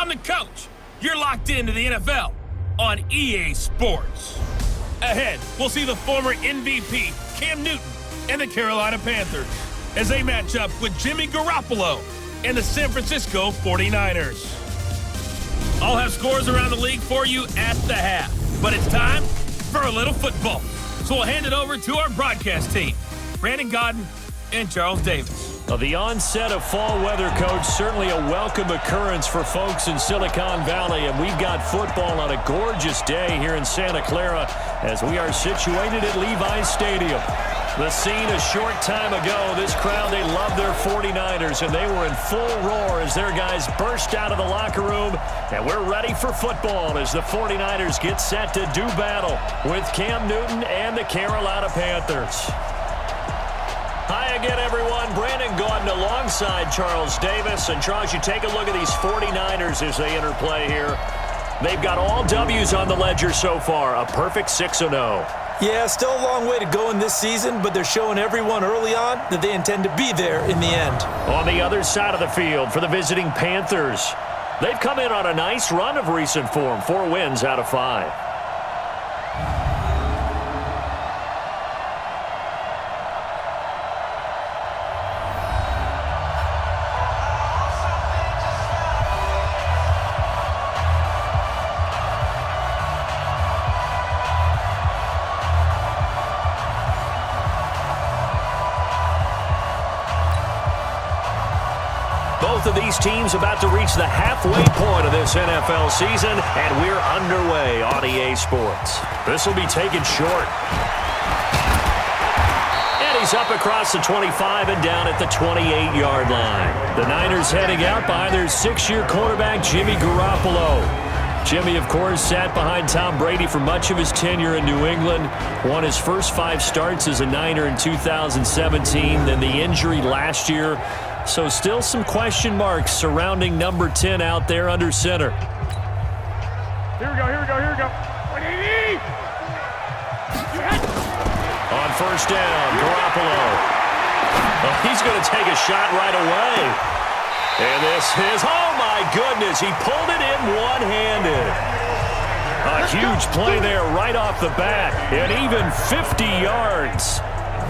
I'm the coach. You're locked into the NFL on EA Sports. Ahead, we'll see the former MVP, Cam Newton, and the Carolina Panthers as they match up with Jimmy Garoppolo and the San Francisco 49ers. I'll have scores around the league for you at the half, but it's time for a little football. So we'll hand it over to our broadcast team, Brandon Godden and Charles Davis. Well, the onset of fall weather, Coach, certainly a welcome occurrence for folks in Silicon Valley, and we've got football on a gorgeous day here in Santa Clara as we are situated at Levi's Stadium. The scene a short time ago, this crowd, they love their 49ers, and they were in full roar as their guys burst out of the locker room, and we're ready for football as the 49ers get set to do battle with Cam Newton and the Carolina Panthers. Hi again, everyone. Brandon Gaudin alongside Charles Davis. And, Charles, you take a look at these 49ers as they enter play here. They've got all W's on the ledger so far, a perfect 6-0. Yeah, still a long way to go in this season, but they're showing everyone early on that they intend to be there in the end. On the other side of the field for the visiting Panthers, they've come in on a nice run of recent form, 4 wins out of 5. Both of these teams about to reach the halfway point of this NFL season, and we're underway on EA Sports. This will be taken short. And he's up across the 25 and down at the 28-yard line. The Niners heading out behind their 6-year quarterback, Jimmy Garoppolo. Jimmy, of course, sat behind Tom Brady for much of his tenure in New England. Won his first 5 starts as a Niner in 2017, then the injury last year. So still some question marks surrounding number 10 out there under center. Here we go. On first down, Garoppolo. Oh, he's going to take a shot right away. And this is, oh my goodness, he pulled it in one-handed. A huge play there right off the bat, and even 50 yards.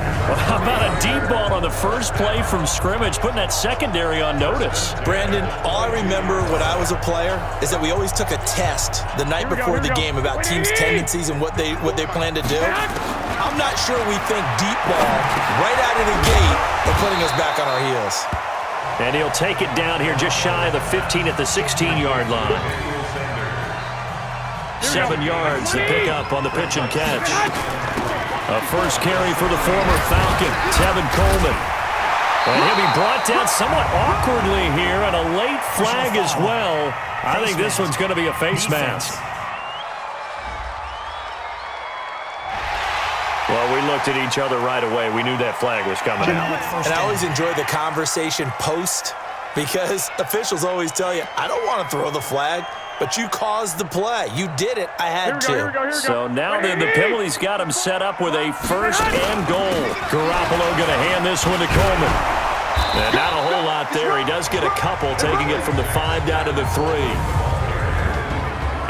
How about a deep ball on the first play from scrimmage, putting that secondary on notice? Brandon, all I remember when I was a player is that we always took a test the night before the game about teams' tendencies and what they plan to do. I'm not sure we think deep ball right out of the gate are putting us back on our heels. And he'll take it down here just shy of the 15 at the 16-yard line. 7 yards to pick up on the pitch and catch. A first carry for the former Falcon, Tevin Coleman. And he'll be brought down somewhat awkwardly here, and a late flag as well. I think this one's going to be a face mask. Well, we looked at each other right away. We knew that flag was coming out. And I always enjoy the conversation post because officials always tell you, I don't want to throw the flag. But you caused the play. You did it. I had to. Here we go. So now then the penalty's got him set up with a first and goal. Garoppolo going to hand this one to Coleman. And not a whole lot there. He does get a couple, taking it from the 5 down to the 3.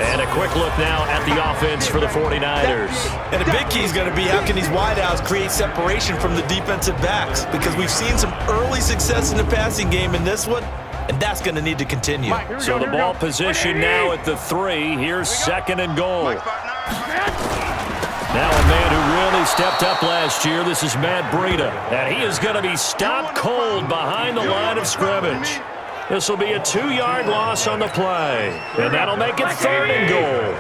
And a quick look now at the offense for the 49ers. And a big key is going to be how can these wideouts create separation from the defensive backs? Because we've seen some early success in the passing game in this one. And that's going to need to continue. So the ball position now at the 3. Here's 2nd and goal. Now a man who really stepped up last year. This is Matt Breida. And he is going to be stopped cold behind the line of scrimmage. This will be a 2-yard loss on the play. And that'll make it 3rd and goal.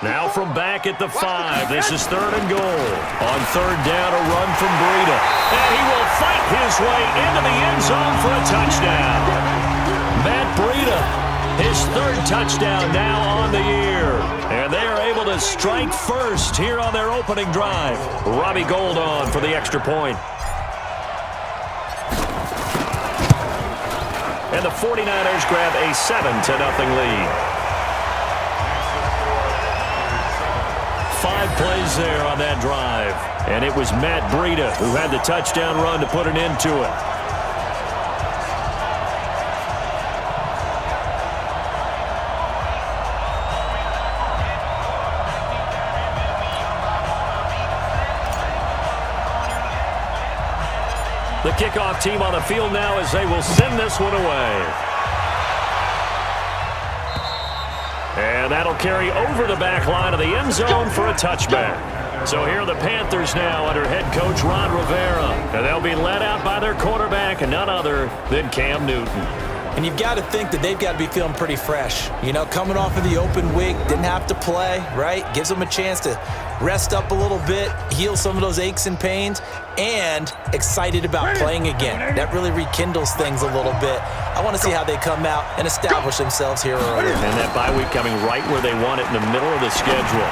Now from back at the 5. This is 3rd and goal. On 3rd down, a run from Breida. And he will fight his way into the end zone for a touchdown. Matt Breida, his 3rd touchdown now on the year. And they are able to strike first here on their opening drive. Robbie Gould on for the extra point. And the 49ers grab a 7-0 lead. 5 plays there on that drive. And it was Matt Breida who had the touchdown run to put an end to it. The kickoff team on the field now as they will send this one away. And that'll carry over the back line of the end zone for a touchback. So here are the Panthers now under head coach Ron Rivera. And they'll be led out by their quarterback, and none other than Cam Newton. And you've got to think that they've got to be feeling pretty fresh. You know, coming off of the open week, didn't have to play, right? Gives them a chance to rest up a little bit, heal some of those aches and pains, and excited about playing again. That really rekindles things a little bit. I want to see how they come out and establish themselves here early. And that bye week coming right where they want it in the middle of the schedule.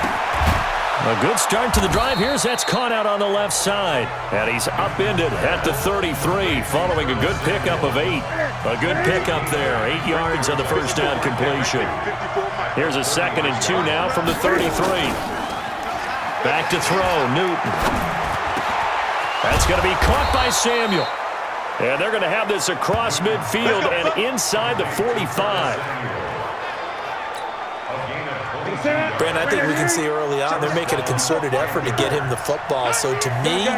A good start to the drive here as that's caught out on the left side. And he's upended at the 33 following a good pickup of 8. A good pickup there. 8 yards on the first down completion. Here's a 2nd and 2 now from the 33. Back to throw, Newton. That's going to be caught by Samuel. And they're going to have this across midfield and inside the 45. Brandon, I think we can see early on they're making a concerted effort to get him the football. So to me,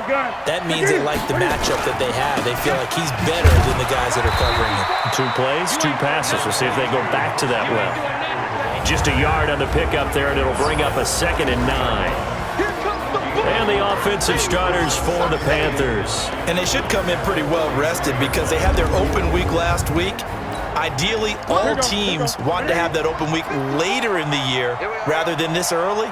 that means they like the matchup that they have. They feel like he's better than the guys that are covering him. 2 plays, 2 passes. We'll see if they go back to that well. Just a yard on the pickup there, and it'll bring up a 2nd and 9. And the offensive starters for the Panthers. And they should come in pretty well rested because they had their open week last week. Ideally, all teams want to have that open week later in the year rather than this early.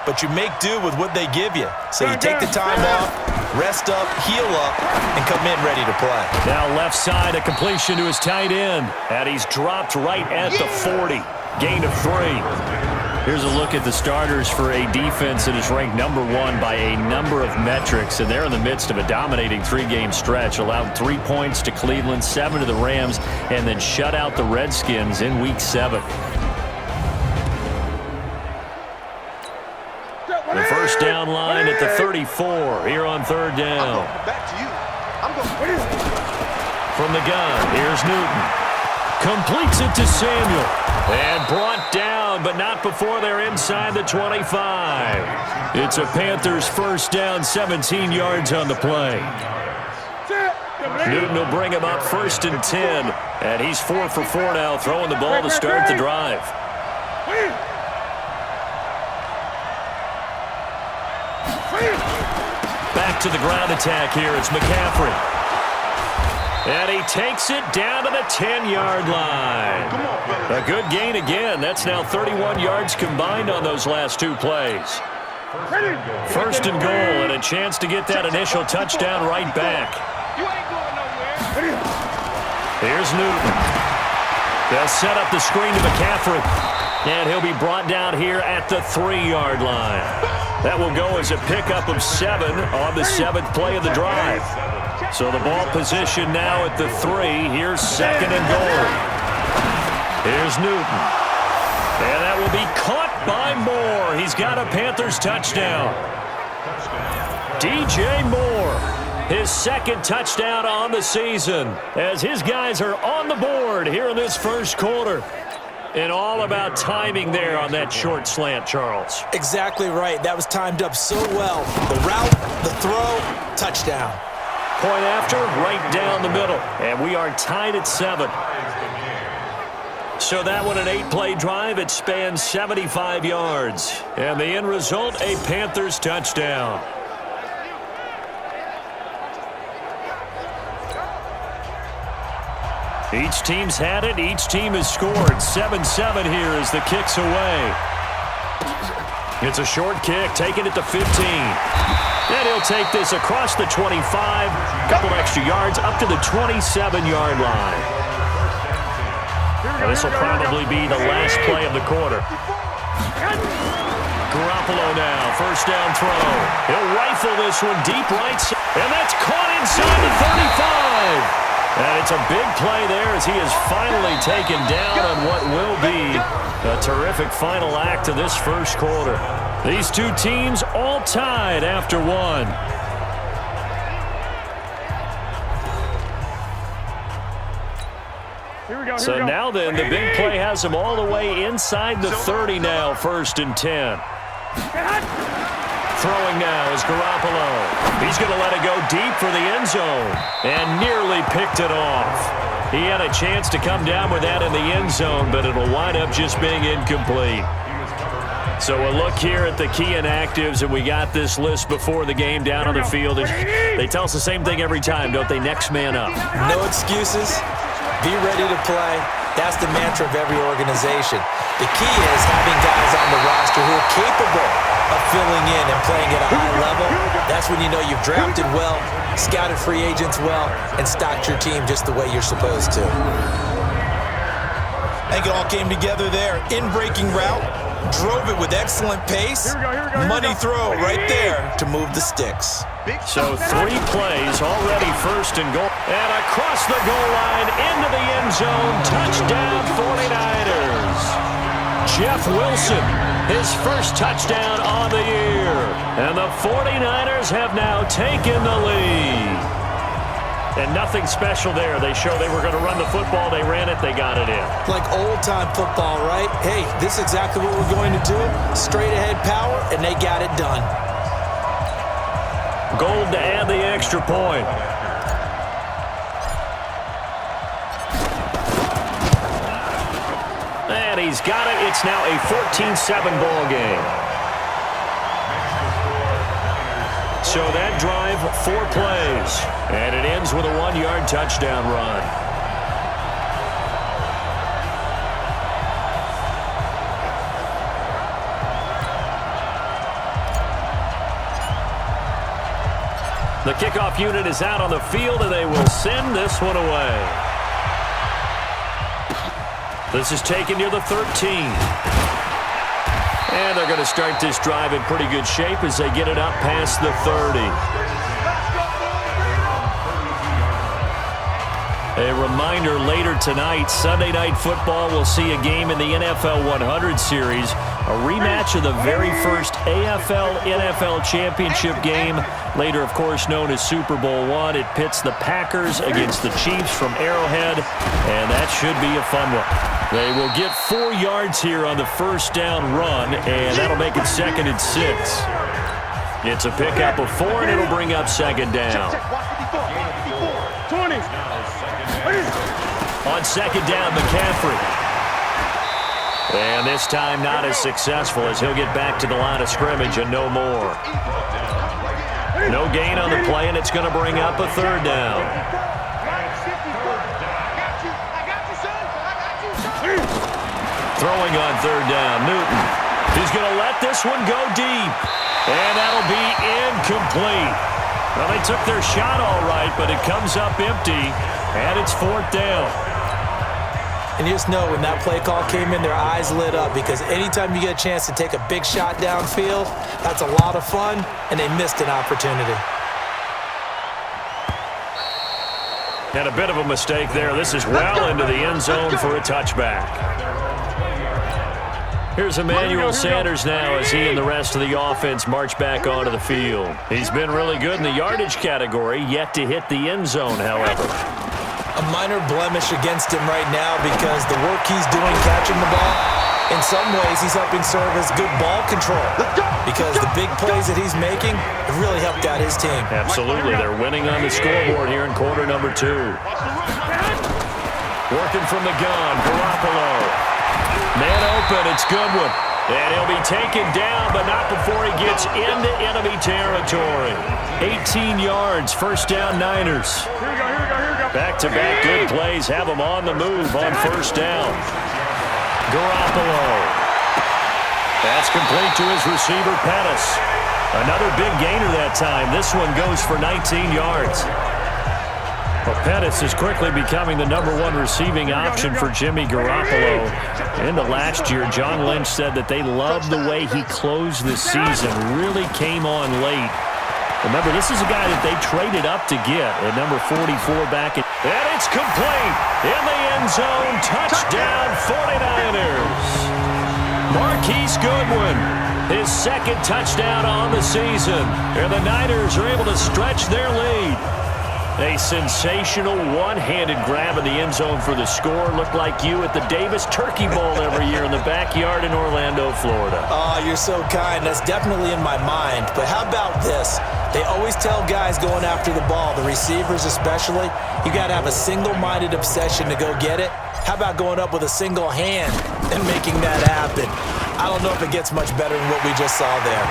But you make do with what they give you. So you take the time off, rest up, heal up, and come in ready to play. Now left side, a completion to his tight end. And he's dropped right at the 40. Gain of 3. Here's a look at the starters for a defense that is ranked number 1 by a number of metrics, and they're in the midst of a dominating 3-game stretch. Allowed 3 points to Cleveland, 7 to the Rams, and then shut out the Redskins in Week 7. The first down line at the 34 here on 3rd down. From the gun, here's Newton. Completes it to Samuel. And brought down, but not before they're inside the 25. It's a Panthers first down, 17 yards on the play. Newton will bring him up 1st and 10. And he's 4 for 4 now, throwing the ball to start the drive. Back to the ground attack here. It's McCaffrey. And he takes it down to the 10-yard line. A good gain again. That's now 31 yards combined on those last 2 plays. 1st and goal and a chance to get that initial touchdown right back. Here's Newton. They'll set up the screen to McCaffrey. And he'll be brought down here at the 3-yard line. That will go as a pickup of 7 on the 7th play of the drive. So the ball position now at the 3. Here's 2nd and goal. Here's Newton. And that will be caught by Moore. He's got a Panthers touchdown. DJ Moore, his 2nd touchdown on the season as his guys are on the board here in this first quarter. And all about timing there on that short slant, Charles. Exactly right. That was timed up so well. The route, the throw, touchdown. Point after, right down the middle. And we are tied at 7. So that one, an 8-play drive. It spans 75 yards. And the end result, a Panthers touchdown. Each team's had it. Each team has scored. 7-7 here as the kick's away. It's a short kick, taking it to 15. And he'll take this across the 25. Couple extra yards up to the 27-yard line. This will probably be the last play of the quarter. Garoppolo now, first down throw. He'll rifle this one deep right side. And that's caught inside the 35. And it's a big play there as he is finally taken down on what will be a terrific final act of this first quarter. These 2 teams all tied after 1. So now then, the big play has him all the way inside the 30 now, 1st and 10. Throwing now is Garoppolo. He's going to let it go deep for the end zone and nearly picked it off. He had a chance to come down with that in the end zone, but it'll wind up just being incomplete. So a look here at the key inactives, and we got this list before the game down on the field. They tell us the same thing every time, don't they? Next man up. No excuses. Be ready to play. That's the mantra of every organization. The key is having guys on the roster who are capable of filling in and playing at a high level. That's when you know you've drafted well, scouted free agents well, and stocked your team just the way you're supposed to. I think it all came together there. In-breaking route, drove it with excellent pace. Money throw right there to move the sticks. So 3 plays already, first and goal. And across the goal line into the end zone. Touchdown 49ers. Jeff Wilson, his first touchdown on the year. And the 49ers have now taken the lead. And nothing special there. They showed they were going to run the football. They ran it. They got it in. Like old-time football, right? Hey, this is exactly what we're going to do. Straight-ahead power, and they got it done. Gold to add the extra point. And he's got it. It's now a 14-7 ball game. So that drive, 4 plays. And it ends with a 1-yard touchdown run. The kickoff unit is out on the field, and they will send this one away. This is taken near the 13. And they're going to start this drive in pretty good shape as they get it up past the 30. A reminder, later tonight, Sunday Night Football will see a game in the NFL 100 Series, a rematch of the very first AFL-NFL Championship game, later, of course, known as Super Bowl I. It pits the Packers against the Chiefs from Arrowhead, and that should be a fun one. They will get 4 yards here on the first down run, and that'll make it 2nd and 6. It's a pickup of 4, and it'll bring up 2nd down. 20. On 2nd down, McCaffrey. And this time not as successful as he'll get back to the line of scrimmage and no more. No gain on the play, and it's going to bring up a 3rd down. Throwing on 3rd down, Newton. He's going to let this one go deep. And that'll be incomplete. Well, they took their shot all right, but it comes up empty, and it's 4th down. And you just know when that play call came in, their eyes lit up, because anytime you get a chance to take a big shot downfield, that's a lot of fun, and they missed an opportunity. And a bit of a mistake there. This is well into the end zone for a touchback. Here's Emmanuel Sanders now as he and the rest of the offense march back onto the field. He's been really good in the yardage category, yet to hit the end zone, however. A minor blemish against him right now because the work he's doing catching the ball, in some ways he's helping serve as good ball control because the big plays that he's making have really helped out his team. Absolutely. They're winning on the scoreboard here in quarter number 2. Working from the gun, Garoppolo. Man open, it's Goodwin. And he'll be taken down, but not before he gets into enemy territory. 18 yards, first down Niners. Here we go. Back-to-back good plays have them on the move on first down. Garoppolo. That's complete to his receiver, Pettis. Another big gainer that time. This one goes for 19 yards. Well, Pettis is quickly becoming the #1 receiving option for Jimmy Garoppolo. Into last year, John Lynch said that they loved the way he closed the season, really came on late. Remember, this is a guy that they traded up to get at number 44 back in. And it's complete in the end zone. Touchdown, 49ers. Marquise Goodwin, his 2nd touchdown on the season. And the Niners are able to stretch their lead. A sensational one-handed grab in the end zone for the score. Looked like you at the Davis Turkey Bowl every year in the backyard in Orlando, Florida. Oh, you're so kind. That's definitely in my mind. But how about this? They always tell guys going after the ball, the receivers especially, you got to have a single-minded obsession to go get it. How about going up with a single hand and making that happen? I don't know if it gets much better than what we just saw there.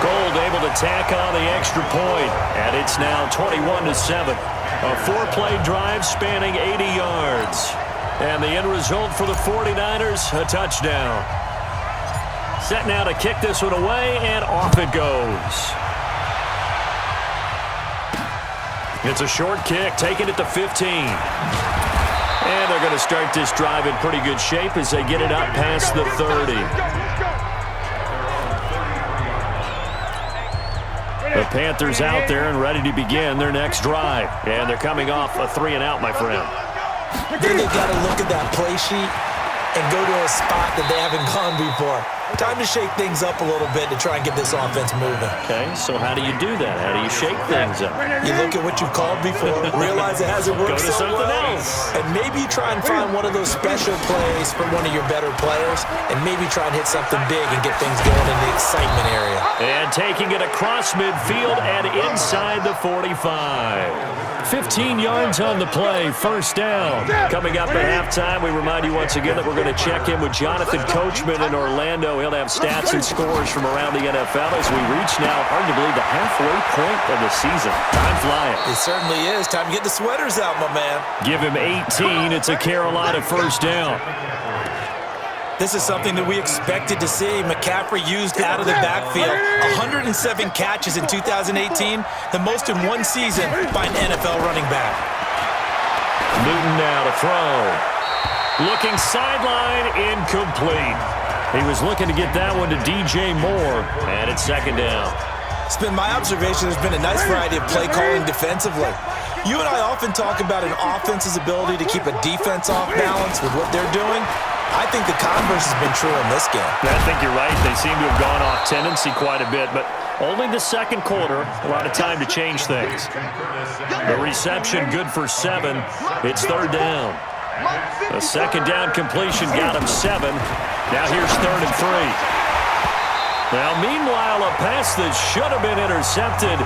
Gold able to tack on the extra point, and it's now 21-7. A four-play drive spanning 80 yards. And the end result for the 49ers, a touchdown. Set now to kick this one away, and off it goes. It's a short kick, taking it to 15. And they're going to start this drive in pretty good shape as they get it up past the 30. The Panthers out there and ready to begin their next drive. And they're coming off a 3-and-out, my friend. Then they've got to look at that play sheet and go to a spot that they haven't gone before. Time to shake things up a little bit to try and get this offense moving. Okay, so how do you do that? How do you shake things up? You look at what you've called before, realize it hasn't worked Go to so something well, else. and maybe you try and find one of those special plays from one of your better players, and maybe try and hit something big and get things going in the excitement area. And taking it across midfield and inside the 45. 15 yards on the play, first down. Coming up at halftime, we remind you once again that we're going to check in with Jonathan Coachman in Orlando. He'll have stats and scores from around the NFL as we reach now, hard to believe, the halfway point of the season. Time flying. It certainly is. Time to get the sweaters out, my man. Give him 18. It's a Carolina first down. This is something that we expected to see. McCaffrey used out of the backfield. 107 catches in 2018, the most in one season by an NFL running back. Newton now to throw. Looking sideline, incomplete. He was looking to get that one to DJ Moore, and it's second down. It's been my observation there's been a nice variety of play calling defensively. You and I often talk about an offense's ability to keep a defense off balance with what they're doing. I think the converse has been true in this game. I think you're right. They seem to have gone off tendency quite a bit, but only the second quarter, a lot of time to change things. The reception good for 7. It's third down. A second down completion got him 7. Now here's 3rd and 3. Now meanwhile, a pass that should have been intercepted,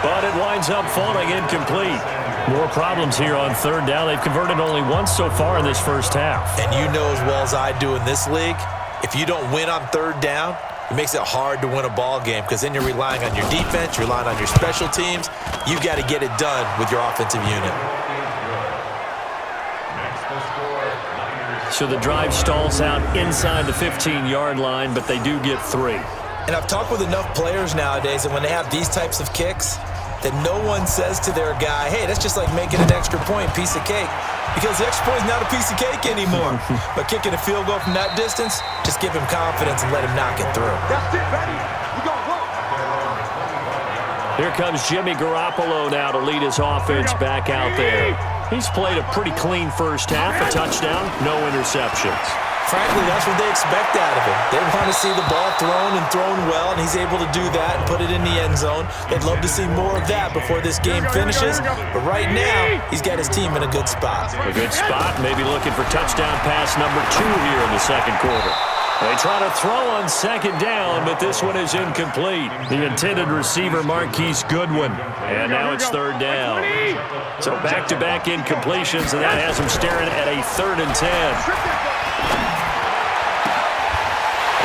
but it winds up falling incomplete. More problems here on third down. They've converted only once so far in this first half. And you know as well as I do in this league, if you don't win on third down, it makes it hard to win a ball game because then you're relying on your defense, you're relying on your special teams. You've got to get it done with your offensive unit. So the drive stalls out inside the 15-yard line, but they do get 3. And I've talked with enough players nowadays that when they have these types of kicks, that no one says to their guy, hey, that's just like making an extra point, piece of cake. Because the extra point is not a piece of cake anymore. But kicking a field goal from that distance, just give him confidence and let him knock it through. That's it, baby. We gonna go. Here comes Jimmy Garoppolo now to lead his offense back out there. He's played a pretty clean first half, a touchdown, no interceptions. Frankly, that's what they expect out of him. They want to see the ball thrown and thrown well, and he's able to do that and put it in the end zone. They'd love to see more of that before this game finishes. But right now, he's got his team in a good spot. A good spot, maybe looking for touchdown pass number 2 here in the second quarter. They try to throw on second down, but this one is incomplete. The intended receiver, Marquise Goodwin. And now it's third down. So back-to-back incompletions, and that has him staring at a 3rd and 10.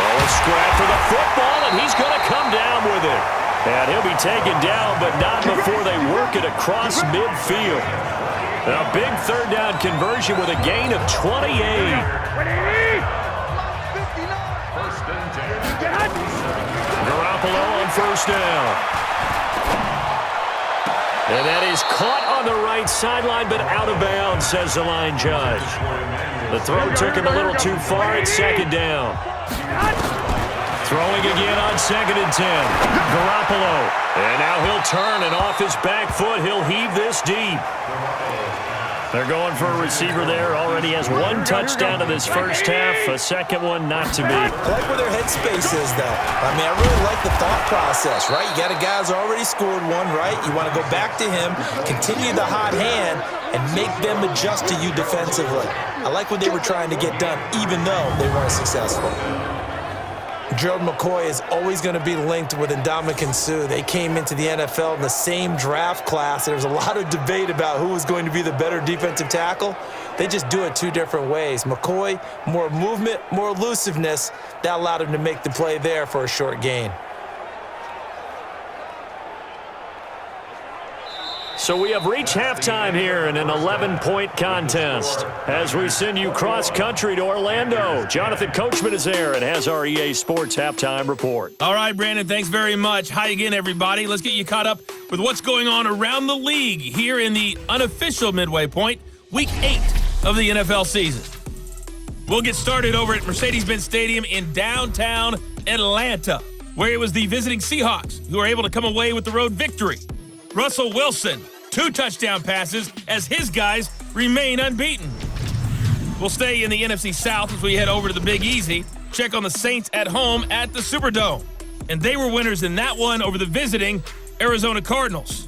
A scrap for the football, and he's going to come down with it. And he'll be taken down, but not before they work it across midfield. A big third down conversion with a gain of 28. Garoppolo on first down. And that is caught on the right sideline, but out of bounds, says the line judge. The throw took him a little too far. It's second down. Throwing again on 2nd and 10. Garoppolo. And now he'll turn, and off his back foot, he'll heave this deep. They're going for a receiver there. Already has one touchdown in this first half. A second one not to be. I like where their headspace is, though. I mean, I really like the thought process, right? You got a guy who's already scored one, right? You want to go back to him, continue the hot hand, and make them adjust to you defensively. I like what they were trying to get done, even though they weren't successful. Gerald McCoy is always going to be linked with Ndamukong Suh. They came into the NFL in the same draft class. There was a lot of debate about who was going to be the better defensive tackle. They just do it two different ways. McCoy, more movement, more elusiveness. That allowed him to make the play there for a short gain. So we have reached halftime here in an 11-point contest. As we send you cross-country to Orlando, Jonathan Coachman is there and has our EA Sports halftime report. All right, Brandon, thanks very much. Hi again, everybody. Let's get you caught up with what's going on around the league here in the unofficial midway point, Week 8 of the NFL season. We'll get started over at Mercedes-Benz Stadium in downtown Atlanta, where it was the visiting Seahawks who were able to come away with the road victory. Russell Wilson, 2 touchdown passes as his guys remain unbeaten. We'll stay in the NFC South as we head over to the Big Easy, check on the Saints at home at the Superdome. And they were winners in that one over the visiting Arizona Cardinals.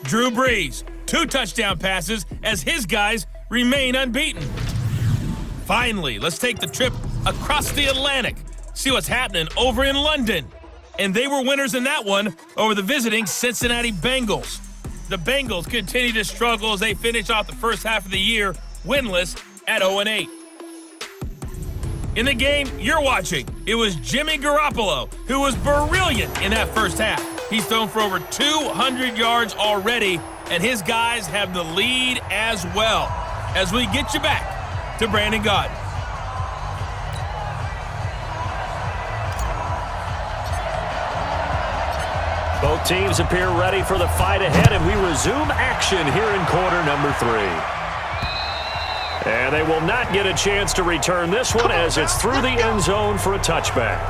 Drew Brees, 2 touchdown passes as his guys remain unbeaten. Finally, let's take the trip across the Atlantic, see what's happening over in London. And they were winners in that one over the visiting Cincinnati Bengals. The Bengals continue to struggle as they finish off the first half of the year winless at 0-8. In the game you're watching, it was Jimmy Garoppolo who was brilliant in that first half. He's thrown for over 200 yards already, and his guys have the lead as well. As we get you back to Brandon Gaudin. Both teams appear ready for the fight ahead, and we resume action here in quarter number 3. And they will not get a chance to return this one as it's through the end zone for a touchback.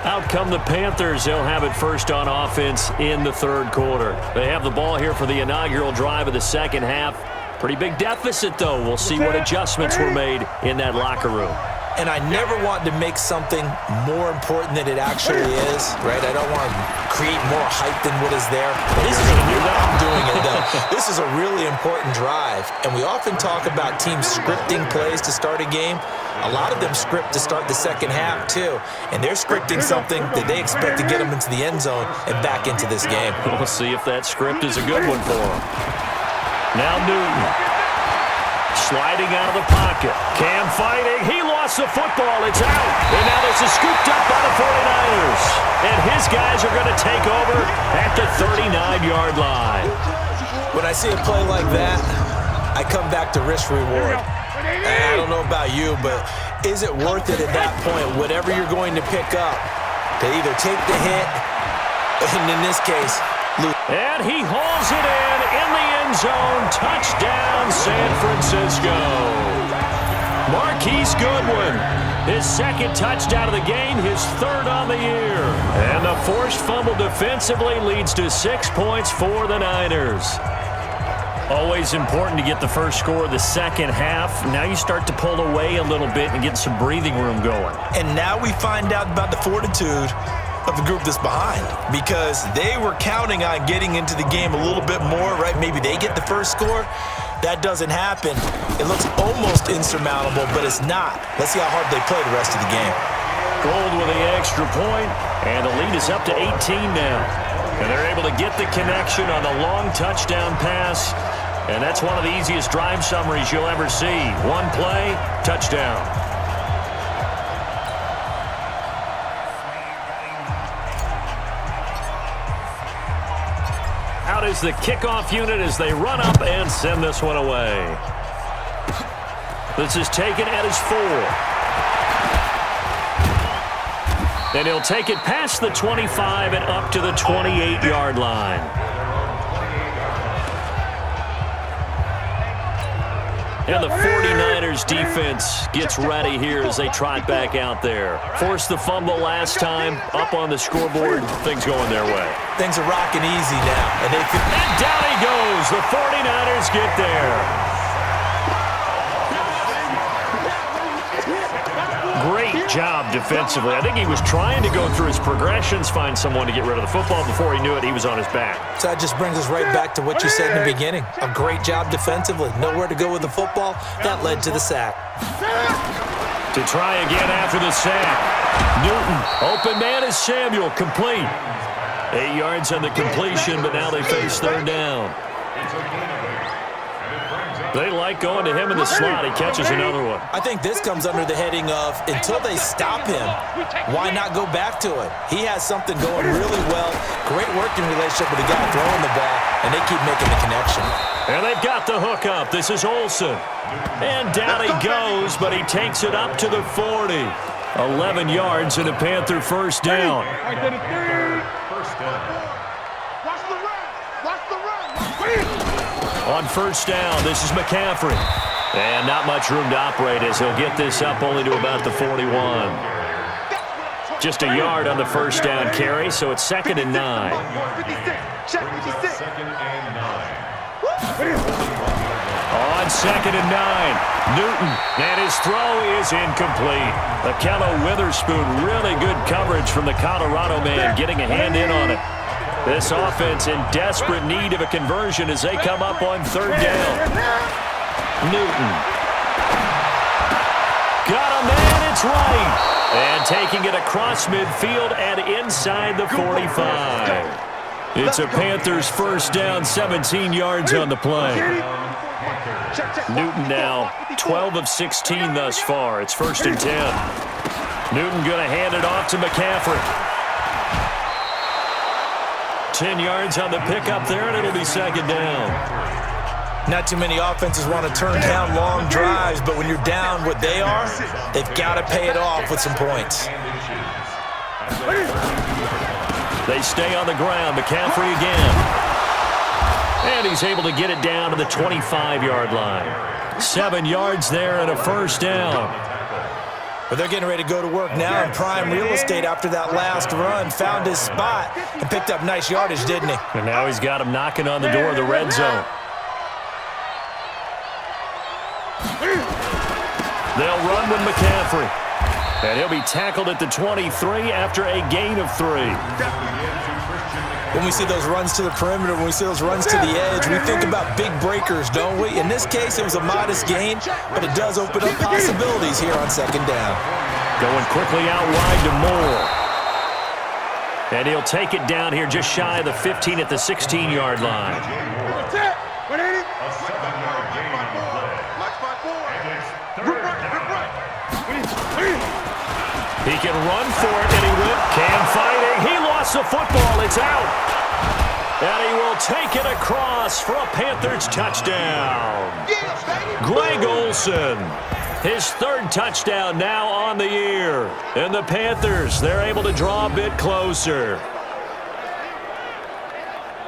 Out come the Panthers. They'll have it first on offense in the third quarter. They have the ball here for the inaugural drive of the second half. Pretty big deficit, though. We'll see what adjustments were made in that locker room. And I never want to make something more important than it actually is, right? I don't want to create more hype than what is there. This is I'm doing it, though. This is a really important drive, and we often talk about teams scripting plays to start a game. A lot of them script to start the second half, too, and they're scripting something that they expect to get them into the end zone and back into this game. We'll see if that script is a good one for them. Now Newton. Sliding out of the pocket. Cam fighting. He lost the football. It's out. And now this is scooped up by the 49ers. And his guys are going to take over at the 39-yard line. When I see a play like that, I come back to risk reward. I don't know about you, but is it worth it at that point, whatever you're going to pick up, to either take the hit, and in this case, lose? And he hauls it in the end zone. Touchdown, San Francisco. Marquise Goodwin, his second touchdown of the game, his third on the year. And the forced fumble defensively leads to 6 points for the Niners. Always important to get the first score of the second half. Now you start to pull away a little bit and get some breathing room going. And now we find out about the fortitude of the group that's behind, because they were counting on getting into the game a little bit more, right? Maybe they get the first score. That doesn't happen. It looks almost insurmountable, but it's not. Let's see how hard they play the rest of the game. Gold with the extra point, and the lead is up to 18 now. And they're able to get the connection on the long touchdown pass, and that's one of the easiest drive summaries you'll ever see. One play, touchdown. Out is the kickoff unit as they run up and send this one away. This is taken at his 4. And he'll take it past the 25 and up to the 28-yard line. And the 49ers defense gets ready here as they trot back out there. Forced the fumble last time, up on the scoreboard, things going their way. Things are rocking easy now. And down he goes. The 49ers get there. great job defensively. I think he was trying to go through his progressions, find someone to get rid of the football. Before he knew it, he was on his back. So that just brings us right back to what you said in the beginning. A great job defensively. Nowhere to go with the football. That led to the sack. To try again after the sack. Newton, open man is Samuel, complete. 8 yards on the completion, but now they face third down. They like going to him in the slot. He catches another one. I think this comes under the heading of, until they stop him, why not go back to it? He has something going really well. Great working relationship with the guy throwing the ball, and they keep making the connection. And they've got the hook up. This is Olsen. And down he goes, but he takes it up to the 40. 11 yards and a Panther first down. On first down, this is McCaffrey. And not much room to operate as he'll get this up only to about the 41. Just a yard on the first down carry, so it's 2nd and 9. On 2nd and 9, Newton, and his throw is incomplete. Akello Witherspoon, really good coverage from the Colorado man, getting a hand in on it. This offense in desperate need of a conversion as they come up on third down. Newton. Got a man, it's right. And taking it across midfield and inside the 45. It's a Panthers first down, 17 yards on the play. Newton now 12 of 16 thus far. It's 1st and 10. Newton going to hand it off to McCaffrey. 10 yards on the pickup there, and it'll be 2nd down. Not too many offenses want to turn down long drives, but when you're down what they are, they've got to pay it off with some points. They stay on the ground. McCaffrey again. And he's able to get it down to the 25-yard line. 7 yards there and a first down. But they're getting ready to go to work now in prime real estate after that last run. Found his spot and picked up nice yardage, didn't he? And now he's got him knocking on the door of the red zone. They'll run with McCaffrey. And he'll be tackled at the 23 after a gain of 3. When we see those runs to the perimeter, when we see those runs to the edge, we think about big breakers, don't we? In this case, it was a modest gain, but it does open up possibilities here on 2nd down. Going quickly out wide to Moore. And he'll take it down here just shy of the 15 at the 16-yard line. He can run for it, and he went. Cam fighting. He lost the football. It's out. And he will take it across for a Panthers touchdown. Greg Olsen, his 3rd touchdown now on the year. And the Panthers, they're able to draw a bit closer.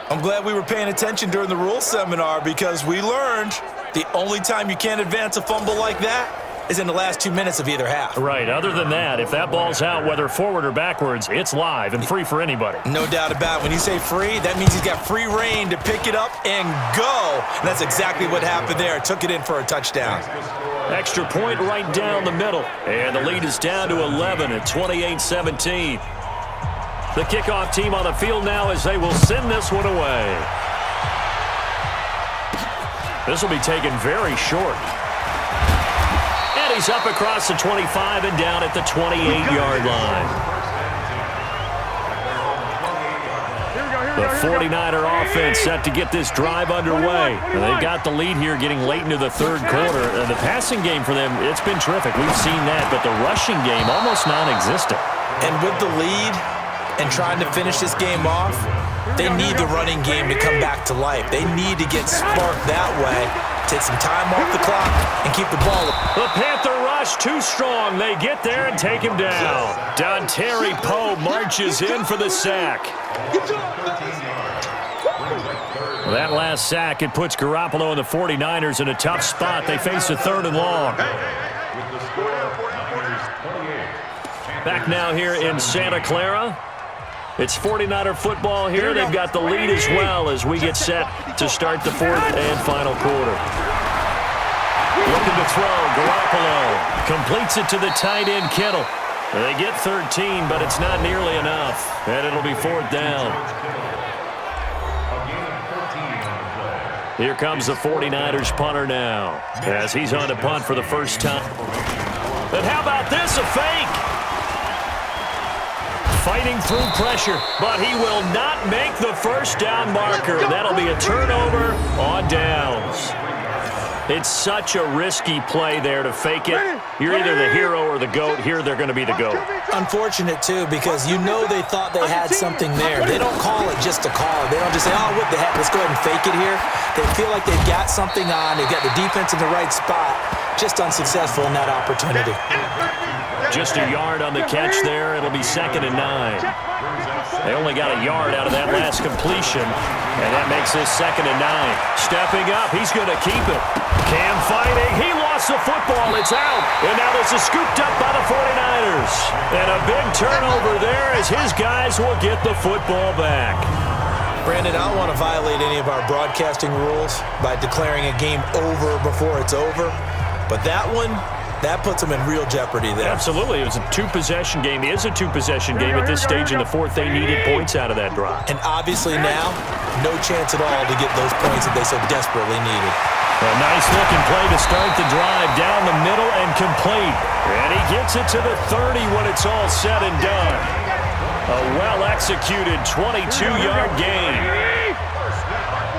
I'm glad we were paying attention during the rules seminar because we learned the only time you can't advance a fumble like that is in the last 2 minutes of either half. Right. Other than that, if that ball's out, whether forward or backwards, it's live and free for anybody. No doubt about it. When you say free, that means he's got free reign to pick it up and go. And that's exactly what happened there. Took it in for a touchdown. Extra point right down the middle. And the lead is down to 11 at 28-17. The kickoff team on the field now as they will send this one away. This will be taken very short. And he's up across the 25 and down at the 28-yard line. The 49er offense set to get this drive underway. And they've got the lead here getting late into the 3rd quarter. The passing game for them, it's been terrific. We've seen that, but the rushing game almost non-existent. And with the lead and trying to finish this game off, they need the running game to come back to life. They need to get sparked that way, take some time off the clock, and keep the ball. The Panther rush too strong. They get there and take him down. Dontari Poe marches in for the sack. Well, that last sack, it puts Garoppolo and the 49ers in a tough spot. They face a 3rd and long. Back now here in Santa Clara. It's 49er football here. They've got the lead as well as we get set to start the 4th and final quarter. Looking to throw. Garoppolo completes it to the tight end, Kittle. They get 13, but it's not nearly enough. And it'll be 4th down. Here comes the 49ers punter now, as he's on to punt for the first time. And how about this, a fake? Fighting through pressure, but he will not make the first down marker. That'll be a turnover on downs. It's such a risky play there to fake it. You're either the hero or the GOAT. Here they're going to be the GOAT. Unfortunate, too, because you know they thought they had something there. They don't call it just to call it. They don't just say, oh, what the heck, let's go ahead and fake it here. They feel like they've got something on. They've got the defense in the right spot. Just unsuccessful in that opportunity. Just a yard on the catch there. It'll be 2nd and 9. They only got a yard out of that last completion, and that makes this 2nd and 9. Stepping up, he's going to keep it. Cam fighting. He lost the football. It's out. And now this is scooped up by the 49ers. And a big turnover there as his guys will get the football back. Brandon, I don't want to violate any of our broadcasting rules by declaring a game over before it's over, but that one, that puts them in real jeopardy there. Absolutely. It was a 2-possession game. It is a 2-possession game at this stage in the 4th. They needed points out of that drive. And obviously now, no chance at all to get those points that they so desperately needed. A nice-looking play to start the drive down the middle and complete. And he gets it to the 30 when it's all said and done. A well-executed 22-yard gain.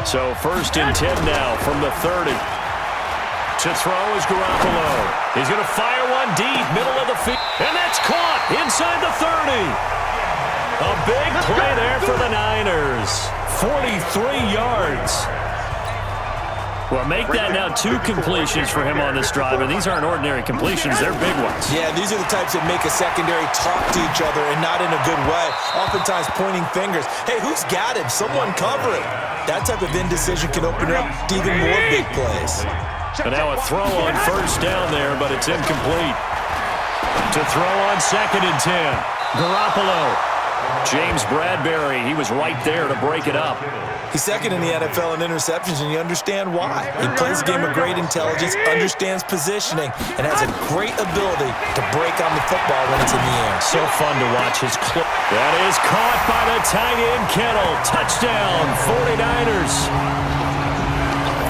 So 1st and 10 now from the 30. To throw is Garoppolo. He's going to fire one deep, middle of the field. And that's caught inside the 30. A big play there for the Niners. 43 yards. Well, make that now 2 completions for him on this drive. And these aren't ordinary completions. They're big ones. Yeah, these are the types that make a secondary talk to each other and not in a good way. Oftentimes pointing fingers. Hey, who's got him? Someone cover it. That type of indecision can open up to even more big plays. And now a throw on 1st down there, but it's incomplete. To throw on 2nd and 10. Garoppolo. James Bradbury, he was right there to break it up. He's 2nd in the NFL in interceptions, and you understand why. He plays a game of great intelligence, understands positioning, and has a great ability to break on the football when it's in the air. So fun to watch his clip. That is caught by the tight end, Kittle. Touchdown, 49ers.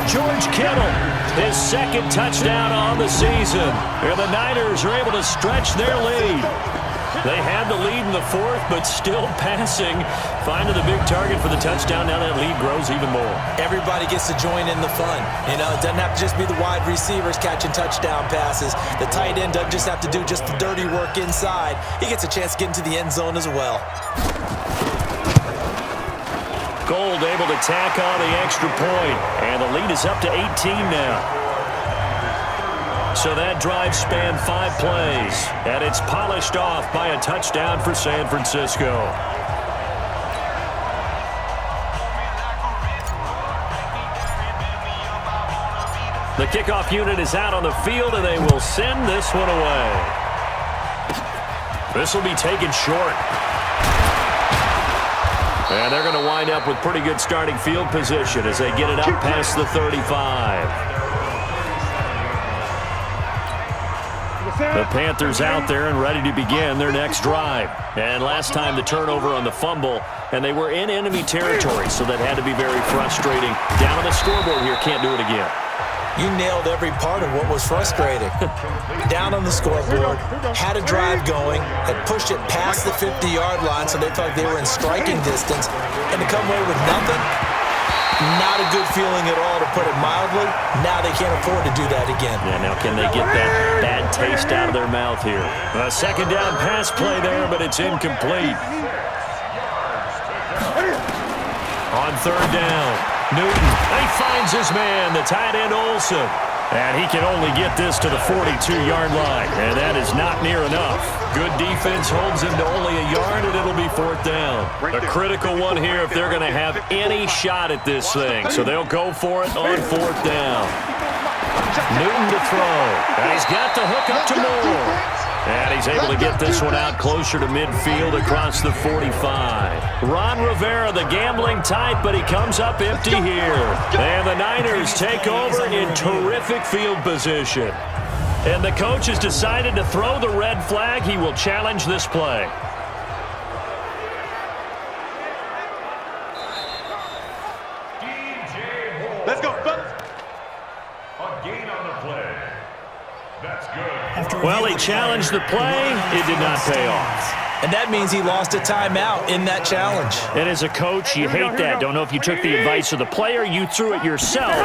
George Kittle, his 2nd touchdown on the season. And the Niners are able to stretch their lead. They had the lead in the 4th, but still passing. Finding the big target for the touchdown. Now that lead grows even more. Everybody gets to join in the fun. You know, it doesn't have to just be the wide receivers catching touchdown passes. The tight end doesn't just have to do just the dirty work inside. He gets a chance to get into the end zone as well. Gold able to tack on the extra point. And the lead is up to 18 now. So that drive spanned 5 plays. And it's polished off by a touchdown for San Francisco. The kickoff unit is out on the field, and they will send this one away. This will be taken short. And they're going to wind up with pretty good starting field position as they get it up past the 35. The Panthers out there and ready to begin their next drive. And last time the turnover on the fumble, and they were in enemy territory, so that had to be very frustrating. Down on the scoreboard here, can't do it again. You nailed every part of what was frustrating. Down on the scoreboard, had a drive going, had pushed it past the 50-yard line, so they thought they were in striking distance, and to come away with nothing, not a good feeling at all, to put it mildly. Now they can't afford to do that again. Yeah, now can they get that bad taste out of their mouth here? A 2nd down pass play there, but it's incomplete. On 3rd down, Newton, he finds his man, the tight end Olsen. And he can only get this to the 42-yard line, and that is not near enough. Good defense holds him to only a yard, and it'll be 4th down. A critical one here if they're going to have any shot at this thing, so they'll go for it on 4th down. Newton to throw, and he's got the hook up to Moore. And he's able to get this one out closer to midfield across the 45. Ron Rivera, the gambling type, but he comes up empty here. And the Niners take over in terrific field position. And the coach has decided to throw the red flag. He will challenge this play. Let's go, fellas. A gain on the play. That's good. Well, he challenged the play. It did not pay off. And that means he lost a timeout in that challenge. And as a coach, you hate that. Don't know if you took the advice of the player, you threw it yourself,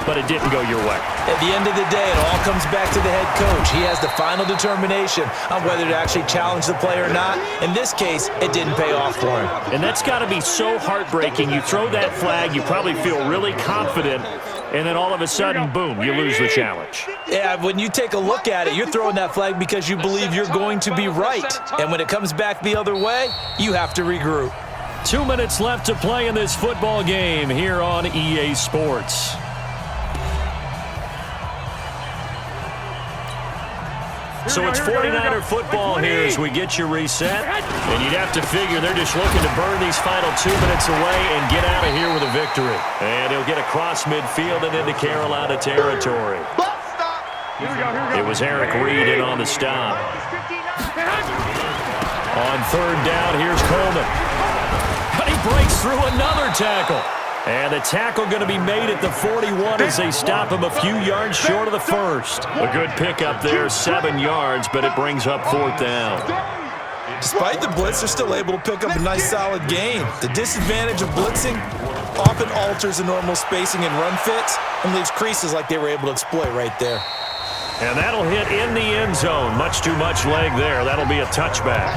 but it didn't go your way. At the end of the day, it all comes back to the head coach. He has the final determination on whether to actually challenge the play or not. In this case, it didn't pay off for him. And that's got to be so heartbreaking. You throw that flag, you probably feel really confident, and then all of a sudden, boom, you lose the challenge. Yeah, when you take a look at it, you're throwing that flag because you believe you're going to be right. And when it comes back the other way, you have to regroup. 2 minutes left to play in this football game here on EA Sports. So it's 49er football here as we get you reset. And you'd have to figure they're just looking to burn these final 2 minutes away and get out of here with a victory. And he'll get across midfield and into Carolina territory. It was Eric Reed in on the stop. On third down, here's Coleman. But he breaks through another tackle. And the tackle going to be made at the 41 as they stop him a few yards short of the first. A good pickup there, 7 yards, but it brings up fourth down. Despite the blitz, they're still able to pick up a nice solid gain. The disadvantage of blitzing often alters the normal spacing and run fits and leaves creases like they were able to exploit right there. And that'll hit in the end zone. Much too much leg there. That'll be a touchback.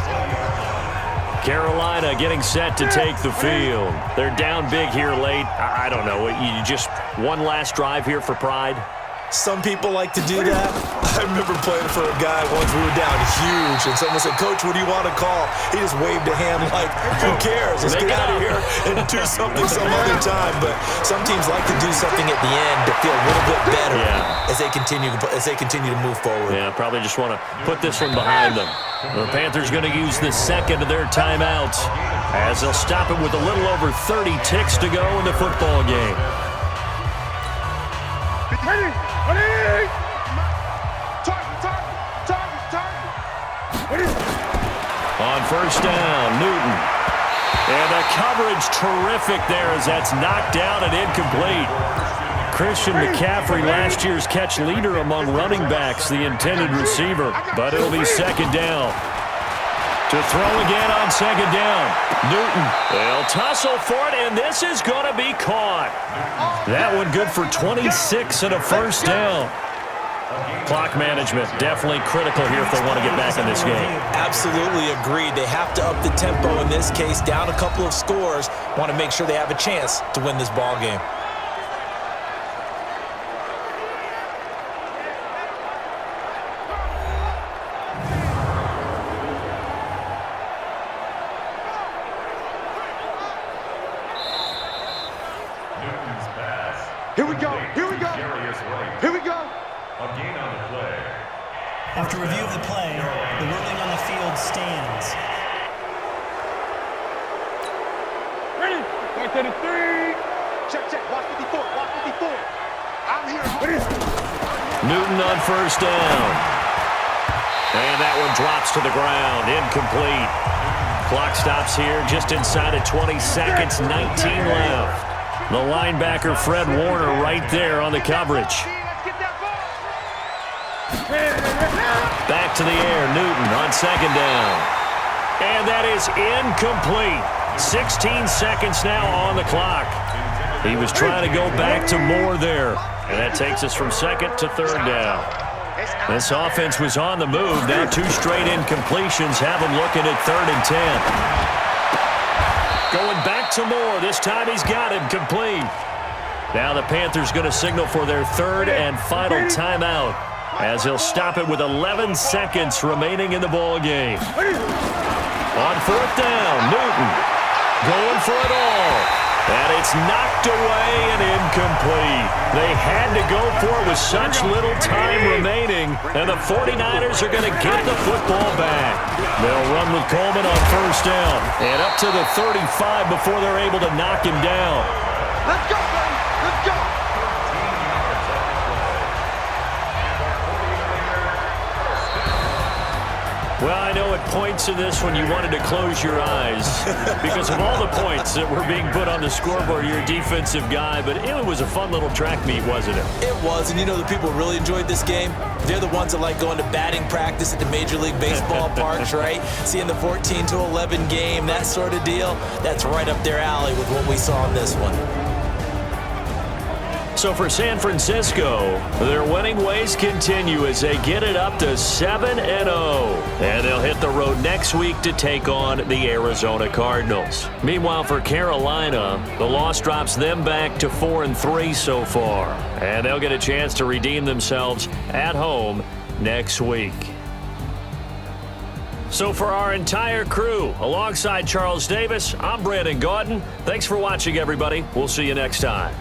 Carolina getting set to take the field. They're down big here late. I don't know. You just one last drive here for pride? Some people like to do that. I remember playing for a guy once we were down huge, and someone said, "Coach, what do you want to call?" He just waved a hand like, "Who cares? Let's get out of here and do something some other time." But some teams like to do something at the end to feel a little bit better as they continue to move forward. Yeah, probably just want to put this one behind them. The Panthers going to use the second of their timeouts as they'll stop it with a little over 30 ticks to go in the football game. On first down, Newton. And the coverage terrific there as that's knocked down and incomplete. Christian McCaffrey, last year's catch leader among running backs, the intended receiver. But it'll be second down. To throw again on second down. Newton. They'll tussle for it, and this is going to be caught. That one good for 26 and a first down. Clock management definitely critical here if they want to get back in this game. Absolutely agreed. They have to up the tempo in this case, down a couple of scores. Want to make sure they have a chance to win this ball game. Here we go. Here we go. Here we go. A gain on the play. After review of the play, the ruling on the field stands. Ready? Back to the 3. Check. Watch 54. Watch 54. I'm here. Newton on first down. And that one drops to the ground. Incomplete. Clock stops here just inside of 20 seconds. 19 left. The linebacker, Fred Warner, right there on the coverage. Back to the air, Newton on second down. And that is incomplete. 16 seconds now on the clock. He was trying to go back to more there. And that takes us from second to third down. This offense was on the move. Now 2 straight incompletions have him looking at 3rd and 10. Going back to Moore. This time he's got him complete. Now the Panthers going to signal for their 3rd and final timeout as he'll stop it with 11 seconds remaining in the ball game. On 4th down, Newton going for it all. And it's knocked away and incomplete. They had to go for it with such little time remaining, and the 49ers are going to get the football back. They'll run with Coleman on first down, and up to the 35 before they're able to knock him down. Let's go, baby. Let's go. Well, I know at points in this one you wanted to close your eyes because of all the points that were being put on the scoreboard. You're a defensive guy, but it was a fun little track meet, wasn't it? It was, and you know the people who really enjoyed this game? They're the ones that like going to batting practice at the Major League Baseball parks, right? Seeing the 14-11 game, that sort of deal. That's right up their alley with what we saw in this one. So for San Francisco, their winning ways continue as they get it up to 7-0. And they'll hit the road next week to take on the Arizona Cardinals. Meanwhile, for Carolina, the loss drops them back to 4-3 so far. And they'll get a chance to redeem themselves at home next week. So for our entire crew, alongside Charles Davis, I'm Brandon Gaudin. Thanks for watching, everybody. We'll see you next time.